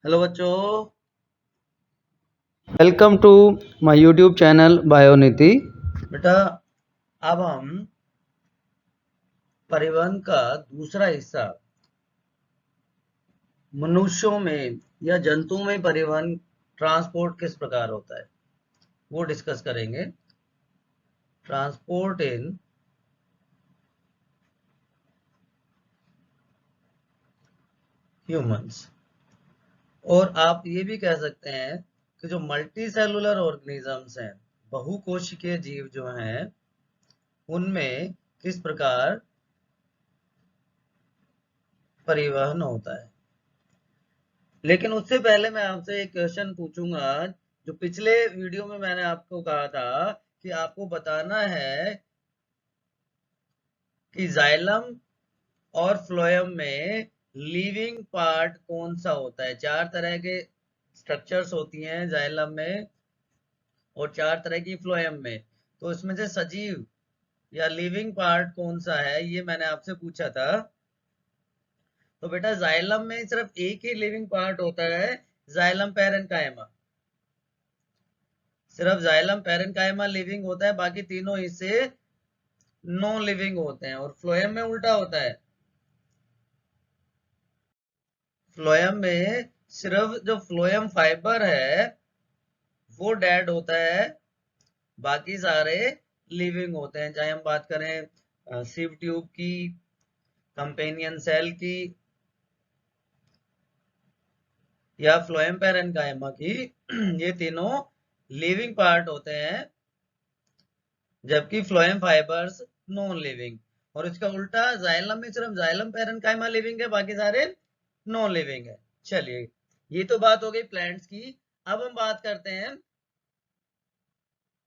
Hello बच्चों। Welcome to my YouTube channel Bionidhi. बेटा, अब हम परिवहन का दूसरा हिस्सा मनुष्यों में या जंतुओं में परिवहन ट्रांसपोर्ट किस प्रकार होता है वो डिस्कस करेंगे। Transport in humans. और आप ये भी कह सकते हैं कि जो मल्टी सेलुलर ऑर्गेनिजम्स हैं, बहुकोशिकीय जीव जो हैं, उनमें किस प्रकार परिवहन होता है। लेकिन उससे पहले मैं आपसे एक क्वेश्चन पूछूंगा। जो पिछले वीडियो में मैंने आपको कहा था कि आपको बताना है कि जाइलम और फ्लोएम में लिविंग पार्ट कौन सा होता है। चार तरह के स्ट्रक्चर्स होती हैं जाइलम में और चार तरह की फ्लोएम में। तो इसमें से सजीव या लिविंग पार्ट कौन सा है, ये मैंने आपसे पूछा था। तो बेटा, जाइलम में सिर्फ एक ही लिविंग पार्ट होता है, जाइलम पैरेन्काइमा। सिर्फ जाइलम पैरेन्काइमा लिविंग होता है, बाकी तीनों हिस्से नॉन लिविंग होते हैं। और फ्लोएम में उल्टा होता है। फ्लोएम में सिर्फ जो फ्लोएम फाइबर है वो डेड होता है, बाकी सारे लिविंग होते हैं। चाहे हम बात करें सिव ट्यूब की, कंपेनियन सेल की, या फ्लोएम पैरेन्काइमा की, ये तीनों लिविंग पार्ट होते हैं, जबकि फ्लोएम फाइबर्स नॉन लिविंग। और इसका उल्टा, जाइलम में सिर्फ जाइलम पैरेन्काइमा लिविंग है, बाकी सारे नॉन लिविंग है। चलिए, ये तो बात हो गई प्लांट्स की। अब हम बात करते हैं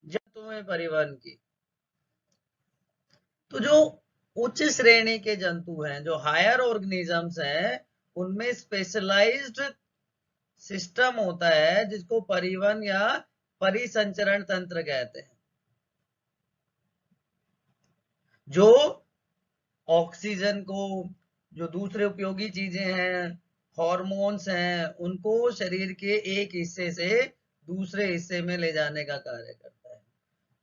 जंतुओं में परिवहन की। तो जो उच्च श्रेणी के जंतु हैं, जो हायर ऑर्गेनिजम्स हैं, उनमें स्पेशलाइज्ड सिस्टम होता है जिसको परिवहन या परिसंचरण तंत्र कहते हैं, जो ऑक्सीजन को, जो दूसरे उपयोगी चीजें हैं, हॉर्मोन्स हैं, उनको शरीर के एक हिस्से से दूसरे हिस्से में ले जाने का कार्य करता है।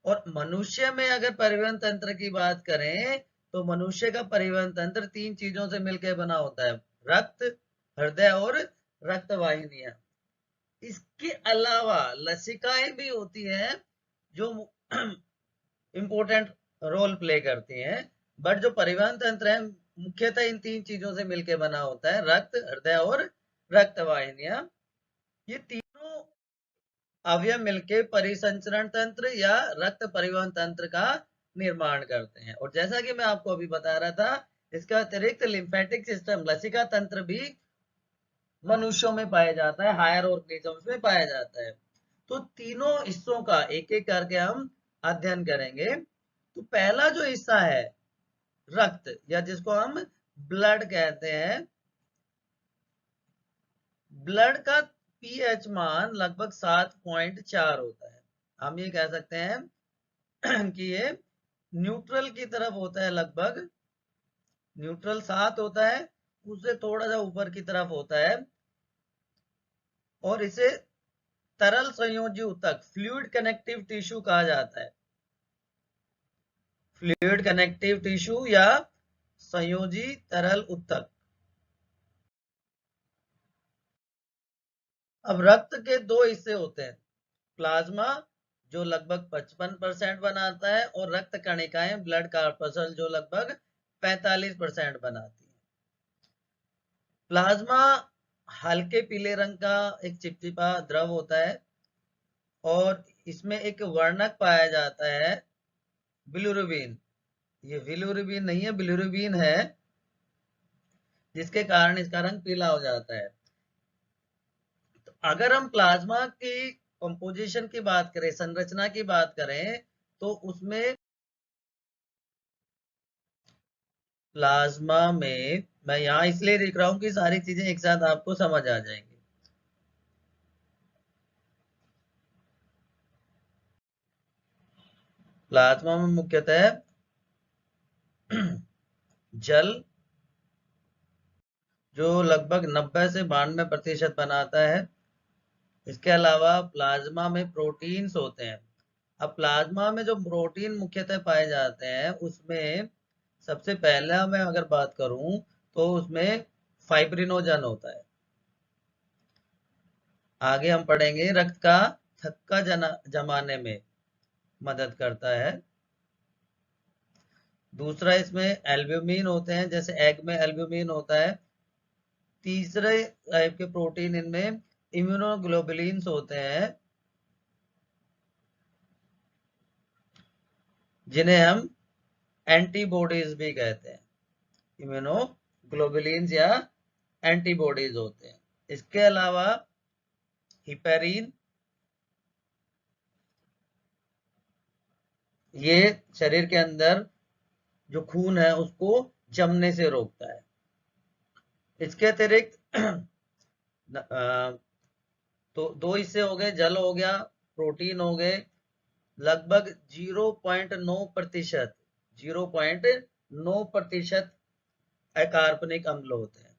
और मनुष्य में अगर परिवहन तंत्र की बात करें तो मनुष्य का परिवहन तंत्र तीन चीजों से मिलकर बना होता है: रक्त, हृदय और रक्त वाहिनियां। इसके अलावा लसिकाएं भी होती हैं जो इंपॉर्टेंट रोल प्ले करती हैं। बट जो परिवहन तंत्र है मुख्यतः इन तीन चीजों से मिलकर बना होता है: रक्त, हृदय और रक्त वाहिनियां। ये तीनों अवयव मिलकर परिसंचरण तंत्र या रक्त परिवहन तंत्र का निर्माण करते हैं। और जैसा कि मैं आपको अभी बता रहा था, इसका अतिरिक्त लिम्फेटिक सिस्टम, लसिका तंत्र भी मनुष्यों में पाया जाता है, हायर ऑर्गेनिजम्स में पाया जाता है। तो तीनों हिस्सों का एक एक करके हम अध्ययन करेंगे। तो पहला जो हिस्सा है रक्त, या जिसको हम ब्लड कहते हैं, ब्लड का पीएच मान लगभग 7.4 होता है। हम ये कह सकते हैं कि ये न्यूट्रल की तरफ होता है। लगभग न्यूट्रल 7 होता है, उससे थोड़ा सा ऊपर की तरफ होता है। और इसे तरल संयोजी ऊतक, फ्लूइड कनेक्टिव टिश्यू कहा जाता है। फ्लूइड कनेक्टिव टिश्यू या संयोजी तरल ऊतक। अब रक्त के दो हिस्से होते हैं: प्लाज्मा, जो लगभग 55% बनाता है, और रक्त कणिकाएं, ब्लड कार्पसल, जो लगभग 45% बनाती है। प्लाज्मा हल्के पीले रंग का एक चिपचिपा द्रव होता है, और इसमें एक वर्णक पाया जाता है, बिलिरुबिन। ये बिलिरुबिन नहीं है, बिलिरुबिन है, जिसके कारण इसका रंग पीला हो जाता है। तो अगर हम प्लाज्मा की कंपोजिशन की बात करें, संरचना की बात करें, तो उसमें प्लाज्मा में, मैं यहां इसलिए लिख रहा हूं कि सारी चीजें एक साथ आपको समझ आ जाएंगी। प्लाज्मा में मुख्यतः जल, जो लगभग 90 से 92% बनाता है। इसके अलावा प्लाज्मा में प्रोटीन्स होते हैं। अब प्लाज्मा में जो प्रोटीन मुख्यतः पाए जाते हैं उसमें सबसे पहला मैं अगर बात करूं तो उसमें फाइब्रिनोजन होता है। आगे हम पढ़ेंगे रक्त का थक्का जमाने में मदद करता है। दूसरा इसमें एल्ब्यूमिन होते हैं, जैसे एग में एल्ब्यूमिन होता है। तीसरे टाइप के प्रोटीन इनमें इम्यूनोग्लोबुलिन्स होते हैं, जिन्हें हम एंटीबॉडीज भी कहते हैं। इम्यूनोग्लोबुलिन्स या एंटीबॉडीज होते हैं। इसके अलावा हिपेरिन, ये शरीर के अंदर जो खून है उसको जमने से रोकता है। इसके अतिरिक्त तो दो हिस्से हो गए, जल हो गया, प्रोटीन हो गए। लगभग 0.9% 0.9% अकार्बनिक अम्ल होते हैं।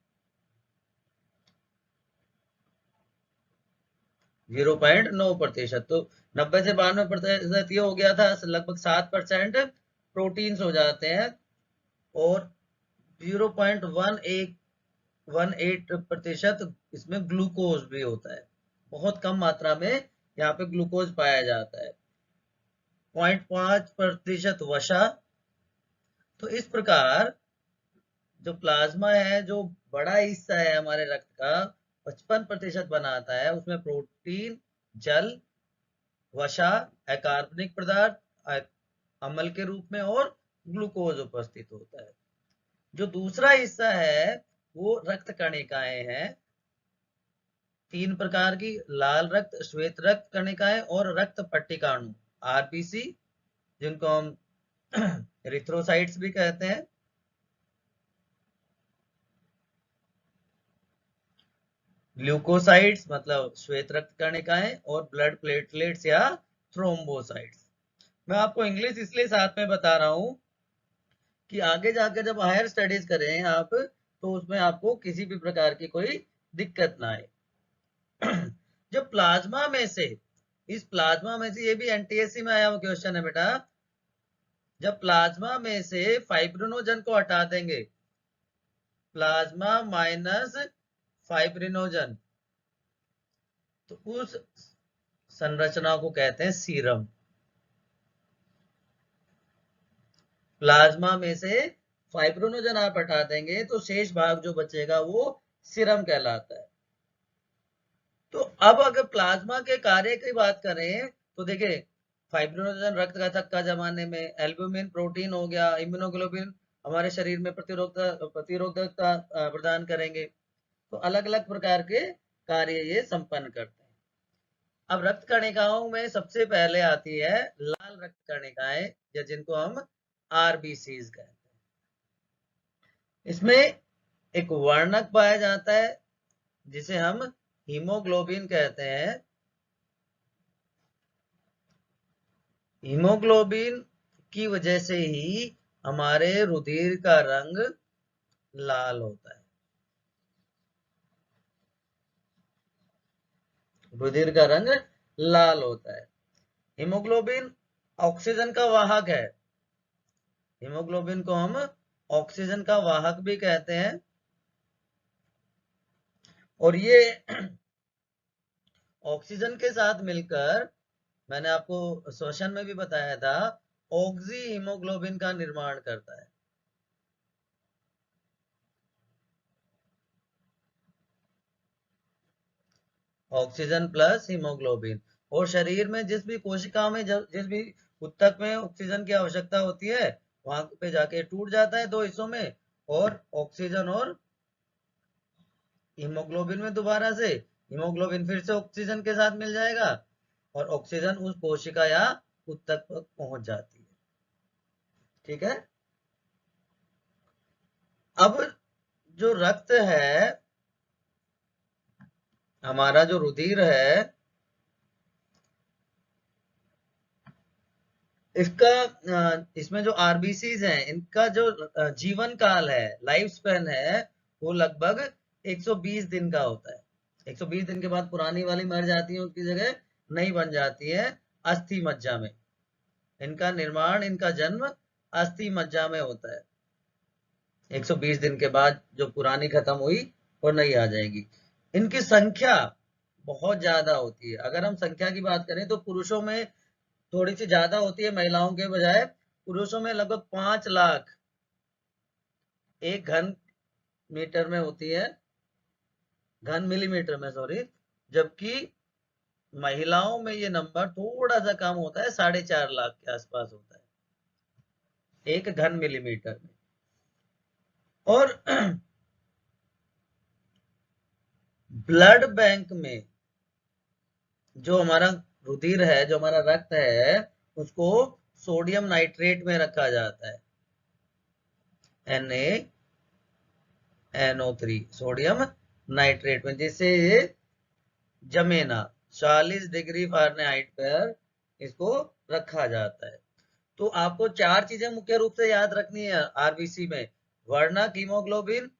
0.9%। तो 90 से 92% ये हो गया था, लगभग 7% प्रोटीन्स हो जाते हैं और 0.18% इसमें ग्लूकोज भी होता है। बहुत कम मात्रा में यहाँ पे ग्लूकोज पाया जाता है। 0.5% वसा। तो इस प्रकार जो प्लाज्मा है, जो बड़ा हिस्सा है हमारे रक्त का, 55% बनाता है। उसमें प्रोटीन, जल, वसा, अकार्बनिक पदार्थ अम्ल के रूप में और ग्लूकोज उपस्थित होता है। जो दूसरा हिस्सा है वो रक्त कणिकाएं हैं। 3 प्रकार की, लाल रक्त, श्वेत रक्त कणिकाएं और रक्त पट्टिकाणु आरबीसी, जिनको हम एरिथ्रोसाइट्स भी कहते हैं। ल्यूकोसाइट्स मतलब श्वेत रक्त कणिकाएं और ब्लड प्लेटलेट्स या थ्रोम्बोसाइट्स। मैं आपको इंग्लिश इसलिए साथ में बता रहा हूं कि आगे जाकर जब हायर स्टडीज करें आप, तो उसमें आपको किसी भी प्रकार की कोई दिक्कत ना आए। जब प्लाज्मा में से, इस प्लाज्मा में से, ये भी एनटीएससी में आया हुआ क्वेश्चन है बेटा, जब प्लाज्मा में से फाइब्रिनोजन को हटा देंगे, प्लाज्मा माइनस फाइब्रिनोजन, तो उस संरचना को कहते हैं सीरम। प्लाज्मा में से फाइब्रिनोजन आप हटा देंगे तो शेष भाग जो बचेगा वो सीरम कहलाता है। तो अब अगर प्लाज्मा के कार्य की बात करें तो देखिए, फाइब्रिनोजन रक्त का थक्का जमाने में, एल्ब्यूमिन प्रोटीन हो गया, इम्यूनोग्लोबिन हमारे शरीर में प्रतिरोधकता प्रदान करेंगे। तो अलग अलग प्रकार के कार्य ये संपन्न करते हैं। अब रक्त कणिकाओं में सबसे पहले आती है लाल रक्त कणिकाएं, या जिनको हम आरबीसीज कहते हैं। इसमें एक वर्णक पाया जाता है जिसे हम हीमोग्लोबिन कहते हैं। हीमोग्लोबिन की वजह से ही हमारे रुधिर का रंग लाल होता है। रुधिर का रंग लाल होता है। हीमोग्लोबिन ऑक्सीजन का वाहक है। हीमोग्लोबिन को हम ऑक्सीजन का वाहक भी कहते हैं। और ये ऑक्सीजन के साथ मिलकर, मैंने आपको श्वसन में भी बताया था, ऑक्सी हीमोग्लोबिन का निर्माण करता है। Oxygen plus haemoglobin. और शरीर में जिस भी कोशिका में, जिस भी ऊतक में ऑक्सीजन की आवश्यकता होती है, वहां पे जाके टूट जाता है दो हिस्सों में, और ऑक्सीजन और हीमोग्लोबिन में दोबारा से हीमोग्लोबिन फिर से ऑक्सीजन के साथ मिल जाएगा और ऑक्सीजन उस कोशिका या ऊतक तक पहुंच जाती है। ठीक है। अब जो रक्त है, हमारा जो रुधिर है, इसका इसमें जो आरबीसीज हैं, इनका जो जीवन काल है, लाइफ स्पेन है, वो लगभग 120 दिन का होता है। 120 दिन के बाद पुरानी वाली मर जाती है, उसकी जगह नई बन जाती है अस्थि मज्जा में। इनका निर्माण, इनका जन्म अस्थि मज्जा में होता है। 120 दिन के बाद जो पुरानी खत्म हुई वो नई आ जाएगी। इनकी संख्या बहुत ज्यादा होती है। अगर हम संख्या की बात करें तो पुरुषों में थोड़ी सी ज्यादा होती है महिलाओं के बजाय। पुरुषों में लगभग 5 लाख एक घन मीटर में होती है, घन मिलीमीटर में, सॉरी। जबकि महिलाओं में ये नंबर थोड़ा सा कम होता है, 4.5 लाख के आसपास होता है एक घन मिलीमीटर में। और ब्लड बैंक में जो हमारा रुधिर है, जो हमारा रक्त है, उसको सोडियम नाइट्रेट में रखा जाता है, NaNO3, सोडियम नाइट्रेट में, जिससे ये जमे ना। 40 डिग्री फ़ारेनहाइट पर इसको रखा जाता है। तो आपको 4 चीजें मुख्य रूप से याद रखनी है आरबीसी में। वर्णक हीमोग्लोबिन,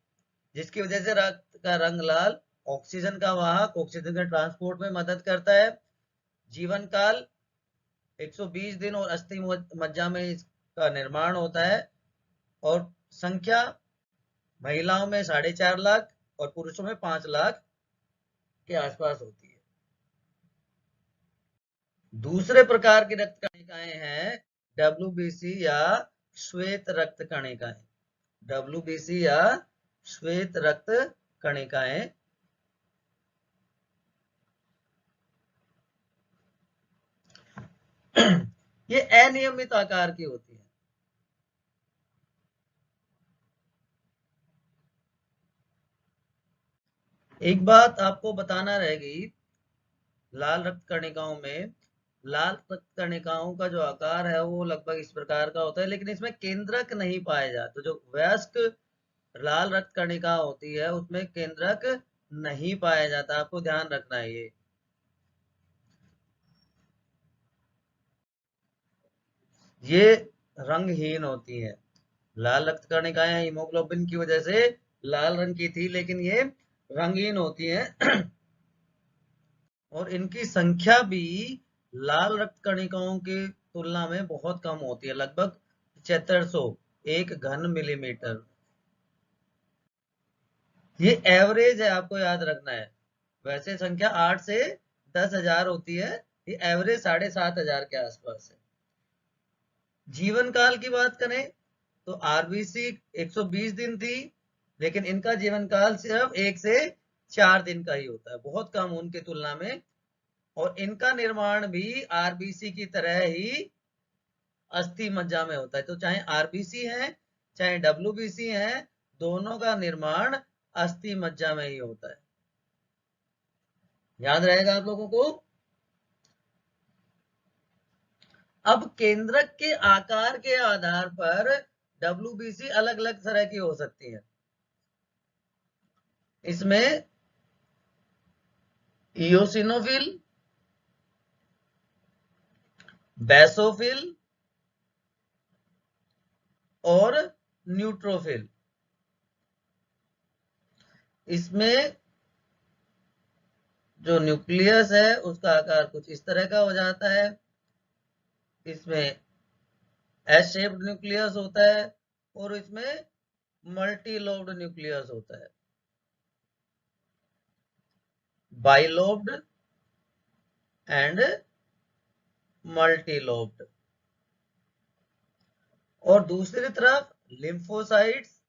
जिसकी वजह से रक्त का रंग लाल। ऑक्सीजन का वाहक, ऑक्सीजन के ट्रांसपोर्ट में मदद करता है। जीवन काल 120 दिन और अस्थि मज्जा में इसका निर्माण होता है। और संख्या महिलाओं में 4.5 लाख और पुरुषों में 5 लाख के आसपास होती है। दूसरे प्रकार की रक्त कणिकाएं हैं WBC या श्वेत रक्त कणिकाएं। WBC या श्वेत रक्त कणिकाएं ये अनियमित आकार की होती है। एक बात आपको बताना रहेगी, लाल रक्त कणिकाओं में, लाल रक्त कणिकाओं का जो आकार है वो लगभग इस प्रकार का होता है, लेकिन इसमें केंद्रक नहीं पाए जाते। जो वयस्क लाल रक्त कणिका होती है उसमें केंद्रक नहीं पाया जाता, आपको ध्यान रखना है ये रंगहीन होती है। लाल रक्त कणिकाएं हीमोग्लोबिन की वजह से लाल रंग की थी, लेकिन ये रंगीन होती है। और इनकी संख्या भी लाल रक्त कणिकाओं की तुलना में बहुत कम होती है, लगभग 7500 एक घन मिलीमीटर। ये एवरेज है, आपको याद रखना है। वैसे संख्या 8 से 10,000 होती है, ये एवरेज 7,500 के आसपास है। जीवन काल की बात करें तो आरबीसी 120 दिन थी, लेकिन इनका जीवन काल सिर्फ 1 से 4 दिन का ही होता है, बहुत कम उनकी तुलना में। और इनका निर्माण भी आरबीसी की तरह ही अस्थि मज्जा में होता है। तो चाहे आरबीसी है चाहे डब्ल्यूबीसी है, दोनों का निर्माण अस्थि मज्जा में ही होता है। याद रहेगा आप लोगों को। अब केंद्रक के आकार के आधार पर डब्ल्यूबीसी अलग अलग तरह की हो सकती है। इसमें इयोसिनोफिल, बेसोफिल और न्यूट्रोफिल। इसमें जो न्यूक्लियस है उसका आकार कुछ इस तरह का हो जाता है। इसमें एस शेप्ड न्यूक्लियस होता है और इसमें मल्टी लोब्ड न्यूक्लियस होता है, बाइलोब्ड एंड मल्टी लोब्ड। और दूसरी तरफ लिम्फोसाइट्स,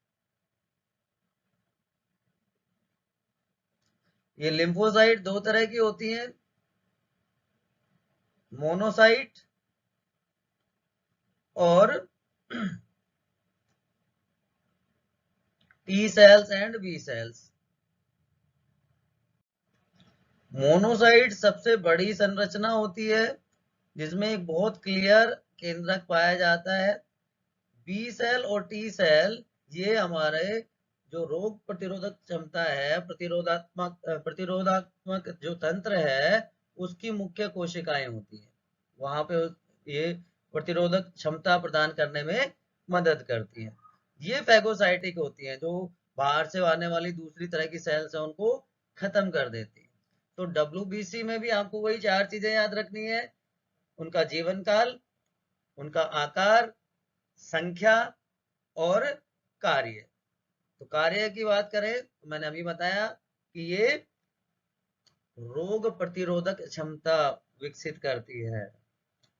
ये लिम्फोसाइट दो तरह की होती हैं, मोनोसाइट और T cells and B cells. Monocyte सबसे बड़ी संरचना होती है, जिसमें एक बहुत क्लियर केंद्रक पाया जाता है। बी सेल और टी सेल ये हमारे जो रोग प्रतिरोधक क्षमता है, प्रतिरोधात्मक जो तंत्र है, उसकी मुख्य कोशिकाएं होती है। वहां पे ये प्रतिरोधक क्षमता प्रदान करने में मदद करती है। ये फैगोसाइटिक होती हैं, जो बाहर से आने वाली दूसरी तरह की सेल्स है उनको खत्म कर देती है। तो डब्ल्यूबीसी में भी आपको वही 4 चीजें याद रखनी है, उनका जीवन काल, उनका आकार, संख्या और कार्य। तो कार्य की बात करें तो मैंने अभी बताया कि ये रोग प्रतिरोधक क्षमता विकसित करती है।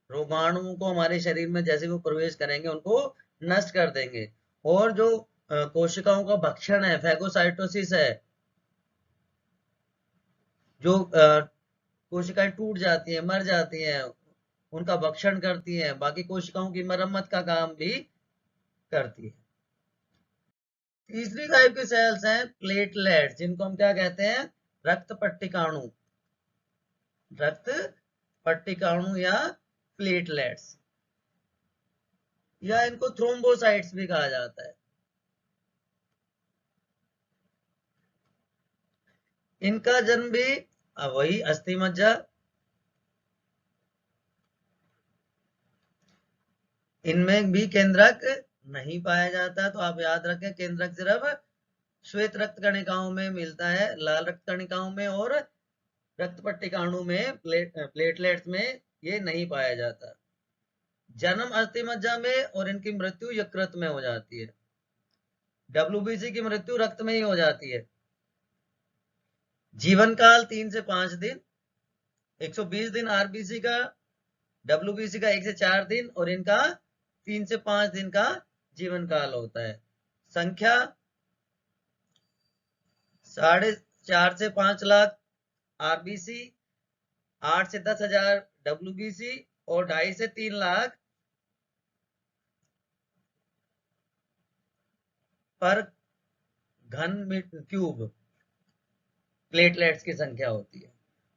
रोगाणुओं को हमारे शरीर में जैसे वो प्रवेश करेंगे उनको नष्ट कर देंगे। और जो कोशिकाओं का भक्षण है, फैगोसाइटोसिस है, जो कोशिकाएं टूट जाती हैं, मर जाती हैं, उनका भक्षण करती हैं, बाकी कोशिकाओं की मरम्मत का काम भी करती है। तीसरी टाइप की सेल्स हैं प्लेटलेट्स, जिनको हम क्या कहते हैं, रक्त पट्टिकाणु, रक्त पट्टिकाणु या प्लेटलेट्स, या इनको थ्रोम्बोसाइट्स भी कहा जाता है। इनका जन्म भी वही अस्थि मज्जा, इनमें भी केंद्रक नहीं पाया जाता। तो आप याद रखें, केंद्रक सिर्फ श्वेत रक्त कणिकाओं में मिलता है, लाल रक्त कणिकाओं में और रक्त पट्टिकाणु में, प्लेटलेट्स में ये नहीं पाया जाता। जन्म अस्थि मज्जा में और इनकी मृत्यु यकृत में हो जाती है। डब्ल्यूबीसी की मृत्यु रक्त में ही हो जाती है। जीवन काल 3 से 5 दिन, 120 दिन आरबीसी का, डब्ल्यूबीसी का 1 से 4 दिन और इनका 3 से 5 दिन का जीवन काल होता है। संख्या 4.5 से 5 लाख आरबीसी, 8 से 10,000 डब्ल्यूबीसी और 2.5 से 3 लाख पर घन क्यूब प्लेटलेट्स की संख्या होती है।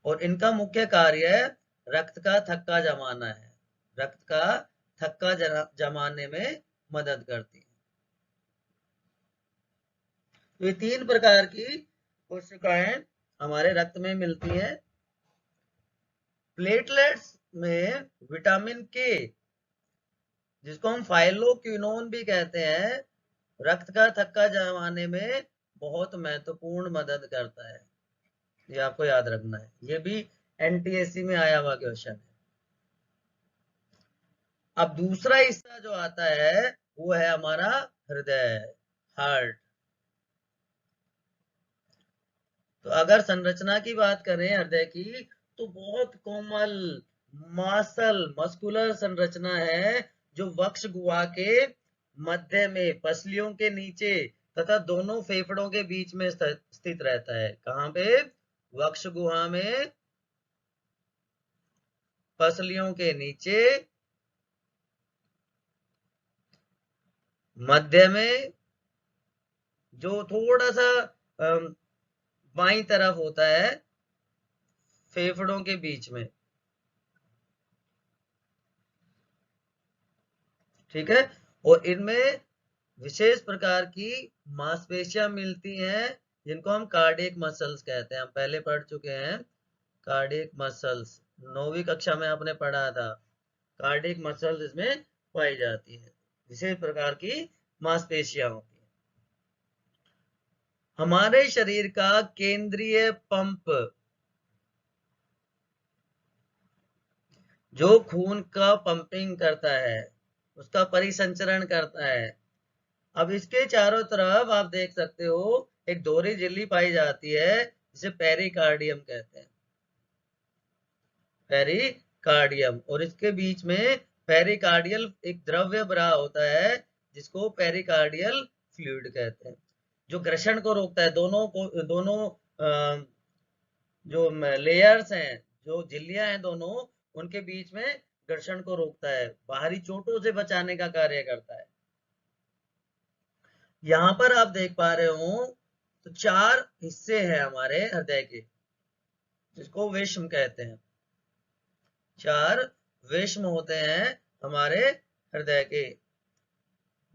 और इनका मुख्य कार्य रक्त का थक्का जमाना है, रक्त का थक्का जमाने में मदद करती है। तो ये 3 प्रकार की कोशिकाएं हमारे रक्त में मिलती हैं। प्लेटलेट्स में विटामिन के, जिसको हम फाइलोक्विनोन भी कहते हैं, रक्त का थक्का जमाने में बहुत महत्वपूर्ण मदद करता है। ये आपको याद रखना है, ये भी एनटीएससी में आया हुआ क्वेश्चन है। अब दूसरा हिस्सा जो आता है वो है हमारा हृदय, हार्ट। तो अगर संरचना की बात करें हृदय की, तो बहुत कोमल मस्कुलर संरचना है, जो वक्ष गुहा के मध्य में, पसलियों के नीचे तथा दोनों फेफड़ों के बीच में स्थित रहता है। कहां पे? वक्ष गुहा में, पसलियों के नीचे, मध्य में, जो थोड़ा सा बाईं तरफ होता है, फेफड़ों के बीच में। ठीक है। और इनमें विशेष प्रकार की मांसपेशियां मिलती हैं, जिनको हम कार्डियक मसल्स कहते हैं। हम पहले पढ़ चुके हैं कार्डियक मसल्स, 9वीं कक्षा में आपने पढ़ा था। कार्डियक मसल्स इसमें पाई जाती है, विशेष प्रकार की मांसपेशियां होती हैं। हमारे शरीर का केंद्रीय पंप, जो खून का पंपिंग करता है, उसका परिसंचरण करता है। अब इसके चारों तरफ आप देख सकते हो एक दोहरी झिल्ली पाई जाती है, जिसे पेरिकार्डियम कहते हैं, पेरिकार्डियम। और इसके बीच में पेरिकार्डियल एक द्रव्य भरा होता है, जिसको पेरिकार्डियल फ्लूइड कहते हैं, जो घर्षण को रोकता है। दोनों जो लेयर्स हैं, जो झिल्लियां हैं दोनों, उनके बीच में घर्षण को रोकता है, बाहरी चोटों से बचाने का कार्य करता है। यहां पर आप देख पा रहे हो तो 4 हिस्से हैं हमारे हृदय के, जिसको विषम कहते हैं। 4 विषम होते हैं हमारे हृदय के।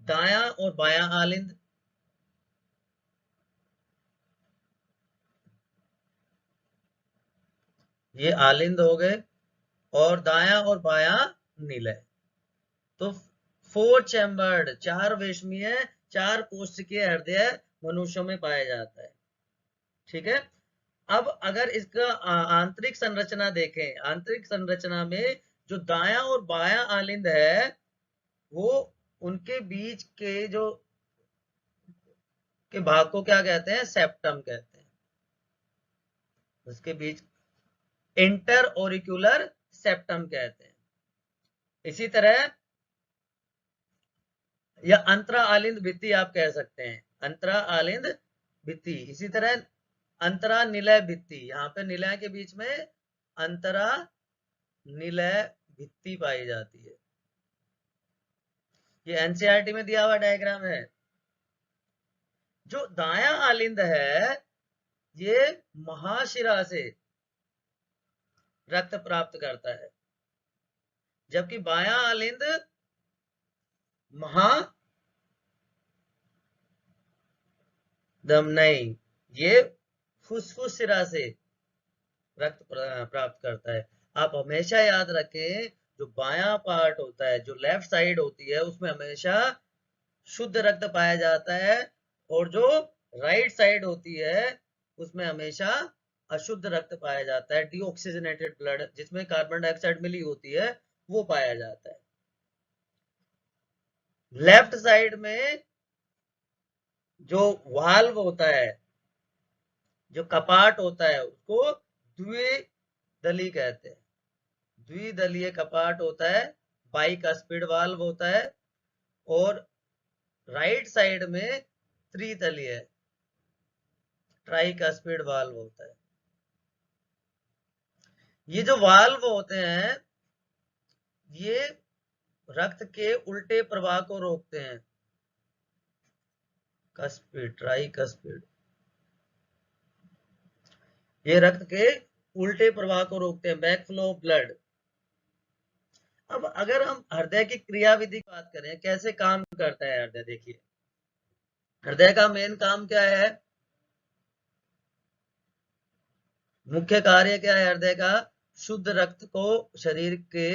दायां और बायां आलिंद, ये आलिंद हो गए, और दायां और बायां निलय। तो 4 चैम्बर्ड, 4 विषमीय, 4 कोशिकीय हृदय मनुष्यों में पाया जाता है। ठीक है। अब अगर इसका आंतरिक संरचना देखें, आंतरिक संरचना में जो दायां और बायां आलिंद है वो उनके बीच के जो के भाग को क्या कहते हैं? सेप्टम कहते हैं। उसके बीच इंटर ऑरिक्यूलर सेप्टम कहते हैं। इसी तरह या अंतरा आलिंद भित्ति आप कह सकते हैं, अंतरा आलिंद भित्ति। इसी तरह अंतरा निलय भित्ति, यहाँ पे निलय के बीच में अंतरा निलय भित्ति पाई जाती है। ये एनसीईआरटी में दिया हुआ डायग्राम है। जो दायां आलिंद है ये महाशिरा से रक्त प्राप्त करता है, जबकि बायां आलिंद नहीं, ये फुसफुस शिरा से रक्त प्राप्त करता है। आप हमेशा याद रखें, जो बायां पार्ट होता है, जो लेफ्ट साइड होती है, उसमें हमेशा शुद्ध रक्त पाया जाता है, और जो राइट साइड होती है उसमें हमेशा अशुद्ध रक्त पाया जाता है, डीऑक्सीजनेटेड ब्लड, जिसमें कार्बन डाइऑक्साइड मिली होती है, वो पाया जाता है। लेफ्ट साइड में जो वाल्व होता है, जो कपाट होता है, उसको द्विदलीय कहते हैं। द्विदलीय कपाट होता है, बाइकास्पिड वाल्व होता है, और राइट साइड में त्रितलीय ट्राइकास्पिड वाल्व होता है। ये जो वाल्व होते हैं ये रक्त के उल्टे प्रवाह को रोकते हैं। कस्पिड, ट्राइकस्पिड, ये रक्त के उल्टे प्रवाह को रोकते हैं, बैक फ्लो ऑफ ब्लड। अब अगर हम हृदय की क्रियाविधि की बात करें, कैसे काम करता है हृदय, देखिए हृदय का मेन काम क्या है, मुख्य कार्य क्या है हृदय का? शुद्ध रक्त को शरीर के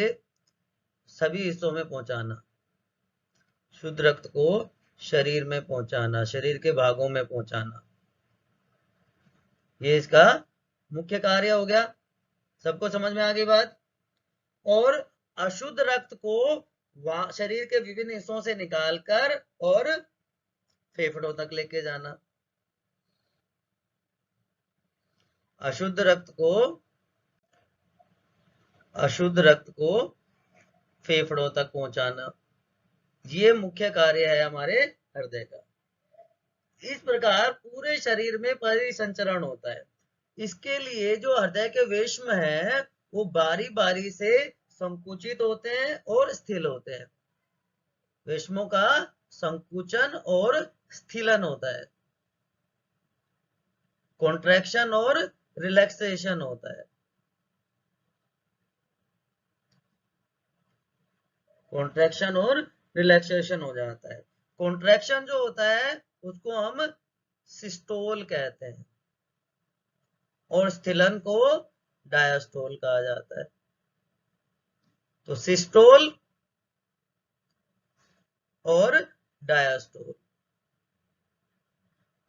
सभी हिस्सों में पहुंचाना, शुद्ध रक्त को शरीर में पहुंचाना, शरीर के भागों में पहुंचाना, ये इसका मुख्य कार्य हो गया। सबको समझ में आ गई बात? और अशुद्ध रक्त को शरीर के विभिन्न हिस्सों से निकालकर और फेफड़ों तक लेके जाना। अशुद्ध रक्त को फेफड़ों तक पहुंचाना, ये मुख्य कार्य है हमारे हृदय का। इस प्रकार पूरे शरीर में परिसंचरण होता है। इसके लिए जो हृदय के वेश्म है वो बारी बारी से संकुचित होते हैं और स्थिर होते हैं। वेश्मों का संकुचन और स्थिलन होता है, कॉन्ट्रैक्शन और रिलैक्सेशन होता है। कॉन्ट्रैक्शन और रिलैक्सेशन हो जाता है। कॉन्ट्रैक्शन जो होता है उसको हम सिस्टोल कहते हैं, और स्थिलन को डायस्टोल कहा जाता है। तो सिस्टोल और डायस्टोल,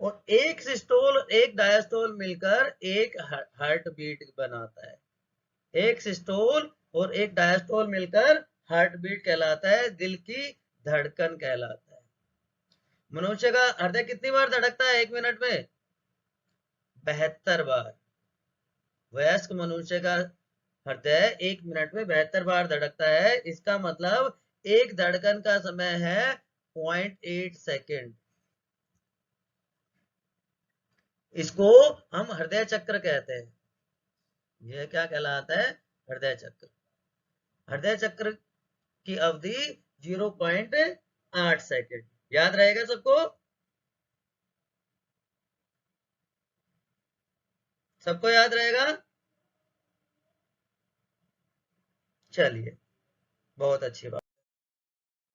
और एक सिस्टोल एक डायस्टोल मिलकर एक हार्ट बीट बनाता है। एक सिस्टोल और एक डायस्टोल मिलकर हार्ट बीट कहलाता है, दिल की धड़कन कहलाता है। मनुष्य का हृदय कितनी बार धड़कता है एक मिनट में? 72 बार। वयस्क मनुष्य का हृदय एक मिनट में 72 बार धड़कता है। इसका मतलब एक धड़कन का समय है 0.8 सेकेंड। इसको हम हृदय चक्र कहते हैं। यह क्या कहलाता है? हृदय चक्र। हृदय चक्र की अवधि 0.8 सेकेंड। याद रहेगा सबको? सबको याद रहेगा? चलिए, बहुत अच्छी बात।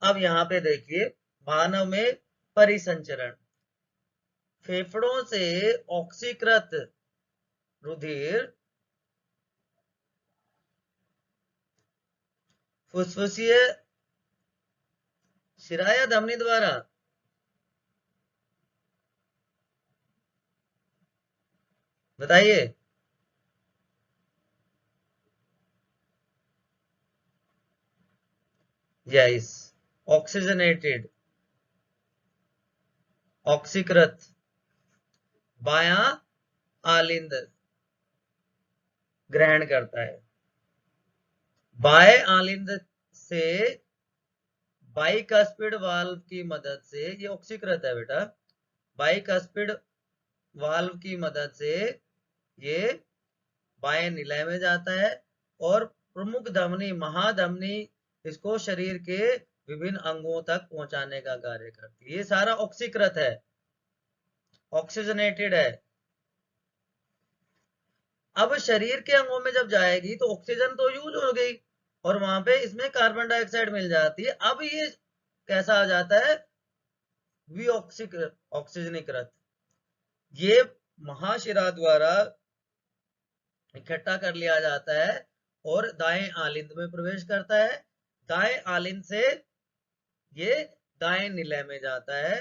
अब यहां पे देखिए, मानव में परिसंचरण, फेफड़ों से ऑक्सीकृत रुधिर फुसफुसीय शिरा या धमनी द्वारा बताइए। यस, ऑक्सीजनेटेड, ऑक्सीकृत, बायां आलिंद ग्रहण करता है। बाएं आलिंद से बाइकस्पिड वाल्व की मदद से, ये ऑक्सीकृत है बेटा, बाइकस्पिड वाल्व की मदद से ये बाएं निलय में जाता है और प्रमुख धमनी, महाधमनी इसको शरीर के विभिन्न अंगों तक पहुंचाने का कार्य करती है। ये सारा ऑक्सीकृत है, ऑक्सीजनेटेड है। अब शरीर के अंगों में जब जाएगी तो ऑक्सीजन तो यूज हो गई और वहां पे इसमें कार्बन डाइऑक्साइड मिल जाती है। अब ये कैसा आ जाता है, ऑक्सीजनीकृत। ये महाशिरा द्वारा इकट्ठा कर लिया जाता है और दाएं आलिंद में प्रवेश करता है। दाएं आलिंद से ये दाएं निलय में जाता है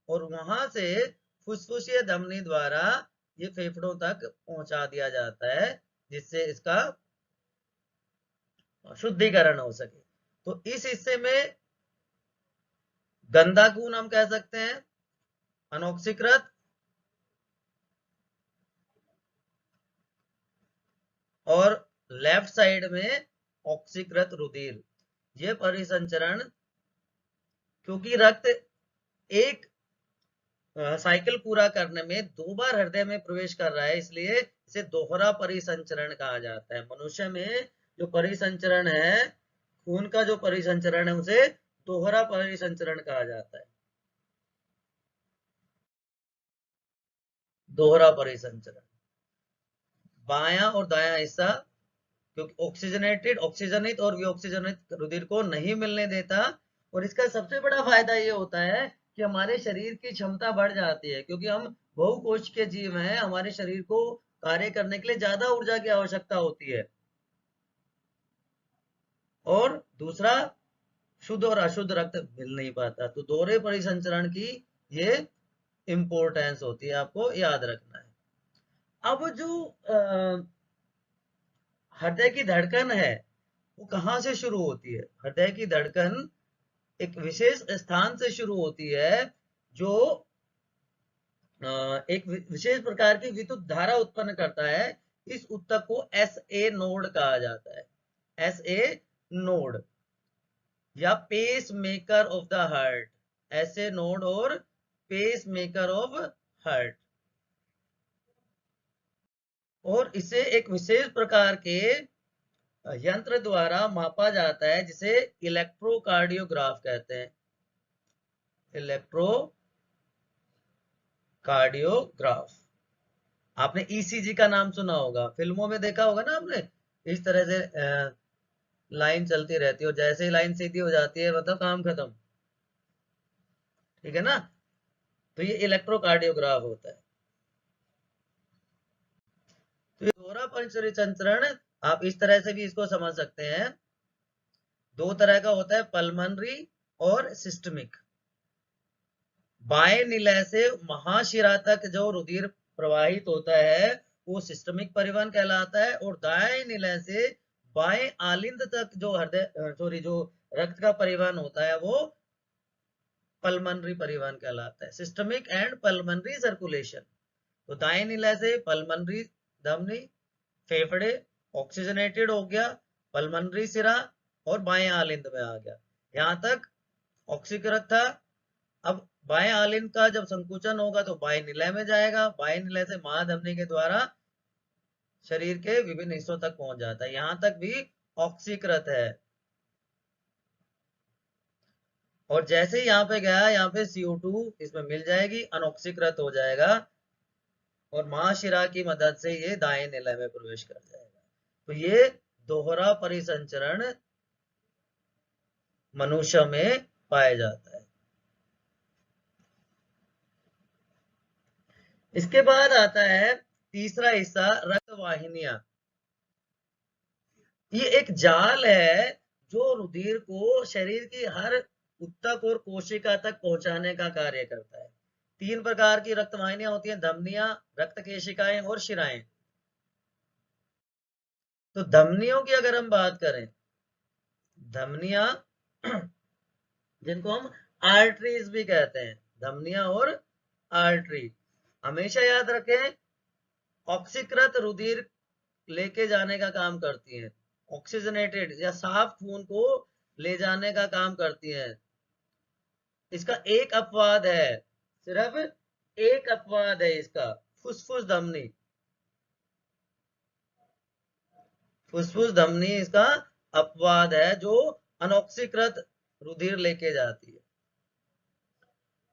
और वहां से फुसफुसीय धमनी द्वारा ये फेफड़ों तक पहुंचा दिया जाता है, जिससे इसका शुद्धिकरण हो सके। तो इस हिस्से में गंदा खून हम कह सकते हैं, अनऑक्सीकृत, और लेफ्ट साइड में ऑक्सीकृत रुधिर। ये परिसंचरण, क्योंकि रक्त एक साइकिल पूरा करने में 2 बार हृदय में प्रवेश कर रहा है, इसलिए इसे दोहरा परिसंचरण कहा जाता है। मनुष्य में जो परिसंचरण है, खून का जो परिसंचरण है, उसे दोहरा परिसंचरण कहा जाता है। दोहरा परिसंचरण, बायां और दायां हिस्सा, क्योंकि ऑक्सीजनित और विऑक्सीजनित रुधिर को नहीं मिलने देता। और इसका सबसे बड़ा फायदा ये होता है कि हमारे शरीर की क्षमता बढ़ जाती है, क्योंकि हम बहुकोश के जीव हैं, हमारे शरीर को कार्य करने के लिए ज्यादा ऊर्जा की आवश्यकता होती है। और दूसरा, शुद्ध और अशुद्ध रक्त मिल नहीं पाता, तो दोहरे परिसंचरण की ये इंपॉर्टेंस होती है, आपको याद रखना है। अब जो हृदय की धड़कन है, वो कहाँ से शुरू होती है? हृदय की धड़कन एक विशेष स्थान से शुरू होती है, जो एक विशेष प्रकार की विद्युत धारा उत्पन्न करता है। इस ऊतक को SA नोड कहा जाता है, SA नोड या pacemaker of the heart, SA node और पेस मेकर ऑफ हार्ट। और इसे एक विशेष प्रकार के यंत्र द्वारा मापा जाता है, जिसे इलेक्ट्रोकार्डियोग्राफ कहते हैं, इलेक्ट्रोकार्डियोग्राफ। आपने ECG का नाम सुना होगा, फिल्मों में देखा होगा ना आपने, इस तरह से लाइन चलती रहती है और जैसे ही लाइन सीधी हो जाती है, मतलब काम खत्म, ठीक है ना। तो ये इलेक्ट्रोकार्डियोग्राफ होता है। तो ये दोहरा परिसंचरण आप इस तरह से भी इसको समझ सकते हैं, 2 तरह का होता है, पल्मनरी और सिस्टमिक। बाएं निलय से महाशिरा तक जो रुधिर प्रवाहित होता है, वो सिस्टमिक परिवहन कहलाता है, और दाएं निलय से बाएं आलिंद तक जो रक्त का परिवहन होता है, वो पल्मनरी परिवहन कहलाता है, सिस्टमिक एंड पल्मनरी सर्कुलेशन। तो दाएं निलय से पल्मनरी धमनी, फेफड़े ऑक्सीजनेटेड हो गया, पल्मनरी सिरा और बाएं आलिंद में आ गया, यहां तक ऑक्सीकृत था। अब बाएं आलिंद का जब संकुचन होगा तो बाएं निलय में जाएगा, बाएं निलय से महाधमनी के द्वारा शरीर के विभिन्न हिस्सों तक पहुंच जाता है, यहां तक भी ऑक्सीकृत है। और जैसे ही यहाँ पे गया, यहाँ पे CO2 इसमें मिल जाएगी, अनऑक्सीकृत हो जाएगा और महाशिरा की मदद से ये दाएं निलय में प्रवेश कर जाएगा। तो ये दोहरा परिसंचरण मनुष्य में पाया जाता है। इसके बाद आता है तीसरा हिस्सा, रक्तवाहिनियां। ये एक जाल है जो रुधिर को शरीर की हर ऊतक और कोशिका तक पहुंचाने का कार्य करता है। 3 प्रकार की रक्त वाहिनियां होती हैं, धमनियां, रक्त केशिकाएं और शिराएं। तो धमनियों की अगर हम बात करें, धमनियां जिनको हम आर्टरीज भी कहते हैं, धमनियां और आर्टरी, हमेशा याद रखें ऑक्सीकृत रुधिर लेके जाने का काम करती हैं, ऑक्सीजनेटेड या साफ खून को ले जाने का काम करती हैं। इसका एक अपवाद है, सिर्फ एक अपवाद है इसका, फुसफुस धमनी। फुसफुस धमनी इसका अपवाद है, जो अनऑक्सीकृत रुधिर लेके जाती है।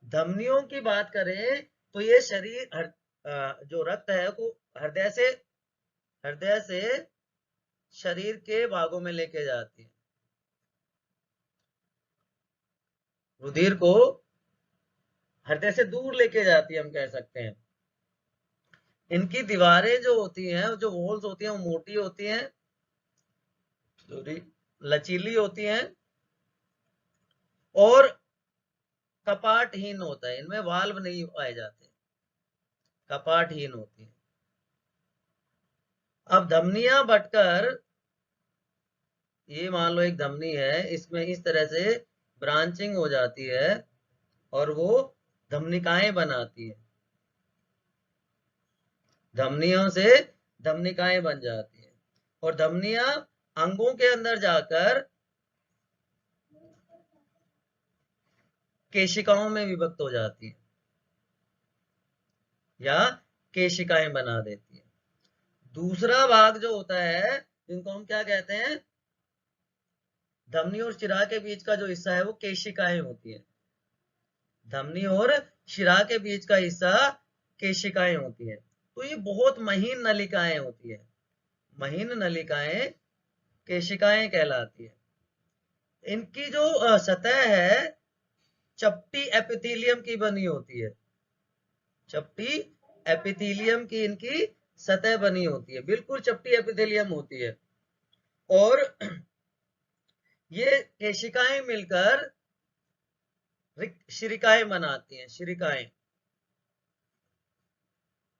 धमनियों की बात करें तो ये शरीर जो रक्त है वो हृदय से शरीर के भागों में लेके जाती है। रुधिर को हृदय से दूर लेके जाती है, हम कह सकते हैं। इनकी दीवारें जो होती हैं, जो वॉल्स होती हैं, वो मोटी होती हैं, लचीली होती हैं और कपाटहीन होता है, इनमें वाल्व नहीं पाए जाते, कपाटहीन होती है। अब धमनियां बटकर, ये मान लो एक धमनी है, इसमें इस तरह से ब्रांचिंग हो जाती है और वो धमनिकाएं बनाती है, धमनियों से धमनिकाएं बन जाती है और धमनियां अंगों के अंदर जाकर केशिकाओं में विभक्त हो जाती है या केशिकाएं बना देती है। दूसरा भाग जो होता है, जिनको हम क्या कहते हैं, धमनी और शिरा के बीच का जो हिस्सा है वो केशिकाएं होती है। धमनी और शिरा के बीच का हिस्सा केशिकाएं होती है। तो ये बहुत महीन नलिकाएं होती है, महीन नलिकाएं केशिकाएं कहलाती है। इनकी जो सतह है चपटी एपिथेलियम की बनी होती है, चपटी एपिथेलियम की इनकी सतह बनी होती है, बिल्कुल चपटी एपिथेलियम होती है। और ये केशिकाएं मिलकर शिरिकाएं बनाती हैं, शिरिकाएं,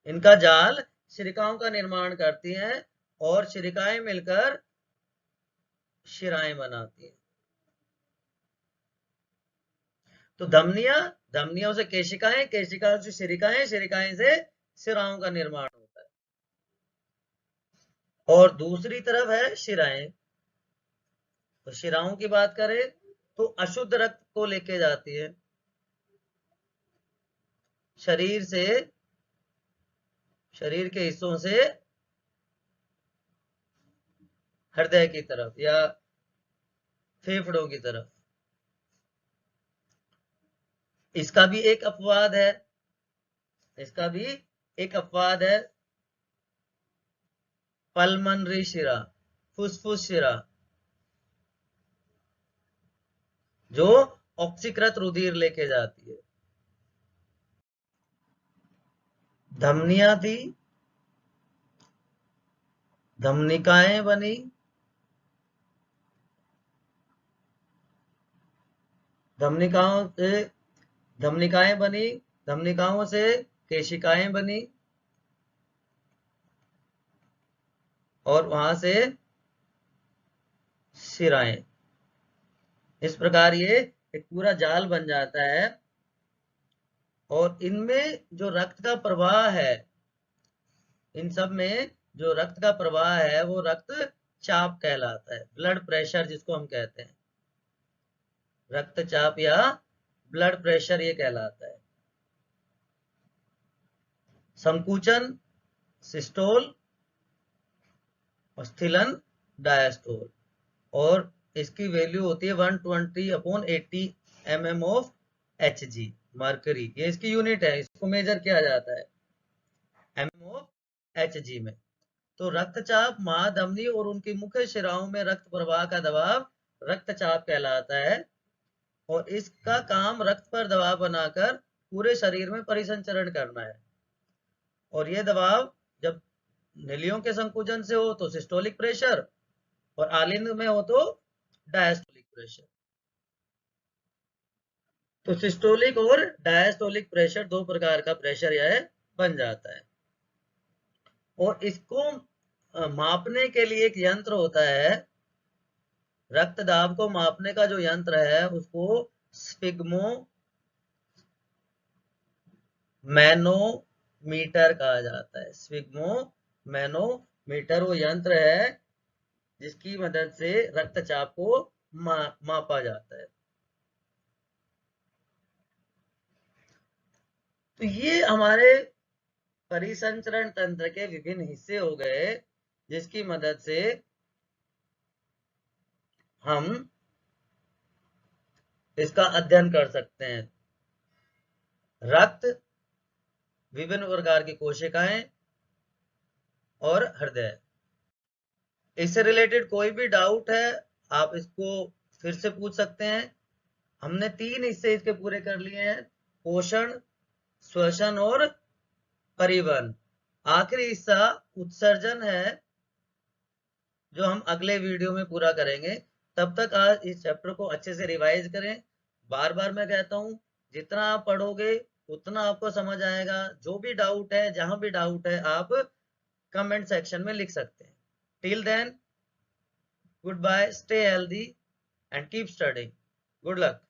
इनका जाल शिरिकाओं का निर्माण करती हैं और शिरिकाएं मिलकर शिराएं बनाती हैं। तो धमनियों से केशिकाएं, केशिकाओं से शिरिकाएं, शिरिकाएं से शिराओं का निर्माण होता है। और दूसरी तरफ है शिराएं। तो शिराओं की बात करें तो अशुद्ध रक्त को लेके जाती है शरीर से, शरीर के हिस्सों से हृदय की तरफ या फेफड़ों की तरफ। इसका भी एक अपवाद है, इसका भी एक अपवाद है, पल्मनरी शिरा, फुसफुस शिरा, जो ऑक्सीकृत रुधिर लेके जाती है। धमनियां थी, धमनिकाएं बनी, धमनिकाओं से धमनिकाएं बनी, धमनिकाओं से केशिकाएं बनी और वहां से शिराएं। इस प्रकार ये एक पूरा जाल बन जाता है। और इनमें जो रक्त का प्रवाह है, इन सब में जो रक्त का प्रवाह है वो रक्त चाप कहलाता है, ब्लड प्रेशर जिसको हम कहते हैं, रक्तचाप या ब्लड प्रेशर ये कहलाता है। संकुचन सिस्टोल और स्थिलन डायस्टोल, और इसकी वैल्यू होती है 120/80 mm ऑफ Hg, मर्करी, ये इसकी यूनिट है, इसको मेजर किया जाता है mm ऑफ Hg में। तो रक्तचाप, महाधमनी और उनकी मुख्य शिराओं में रक्त प्रवाह का दबाव रक्तचाप कहलाता है और इसका काम रक्त पर दबाव बनाकर पूरे शरीर में परिसंचरण करना है। और यह दबाव जब नलियों के संकुचन से हो तो सिस्टोलिक प्रेशर और आलिंद में हो तो डायस्टोलिक प्रेशर। तो सिस्टोलिक और डायस्टोलिक प्रेशर दो प्रकार का प्रेशर यह बन जाता है। और इसको मापने के लिए एक यंत्र होता है, रक्त दाब को मापने का जो यंत्र है उसको स्फिग्मो मैनोमीटर कहा जाता है। स्फिग्मो मैनोमीटर वो यंत्र है जिसकी मदद से रक्तचाप को मापा जाता है। तो ये हमारे परिसंचरण तंत्र के विभिन्न हिस्से हो गए जिसकी मदद से हम इसका अध्ययन कर सकते हैं। रक्त, विभिन्न प्रकार की कोशिकाएं और हृदय। इससे रिलेटेड कोई भी डाउट है आप इसको फिर से पूछ सकते हैं। हमने 3 हिस्से इसके पूरे कर लिए हैं, पोषण, श्वसन और परिवहन। आखिरी हिस्सा उत्सर्जन है जो हम अगले वीडियो में पूरा करेंगे। तब तक आज इस चैप्टर को अच्छे से रिवाइज करें। बार बार मैं कहता हूं जितना आप पढ़ोगे उतना आपको समझ आएगा। जो भी डाउट है, जहां भी डाउट है, आप कमेंट सेक्शन में लिख सकते हैं। Till then, goodbye, stay healthy and keep studying. Good luck.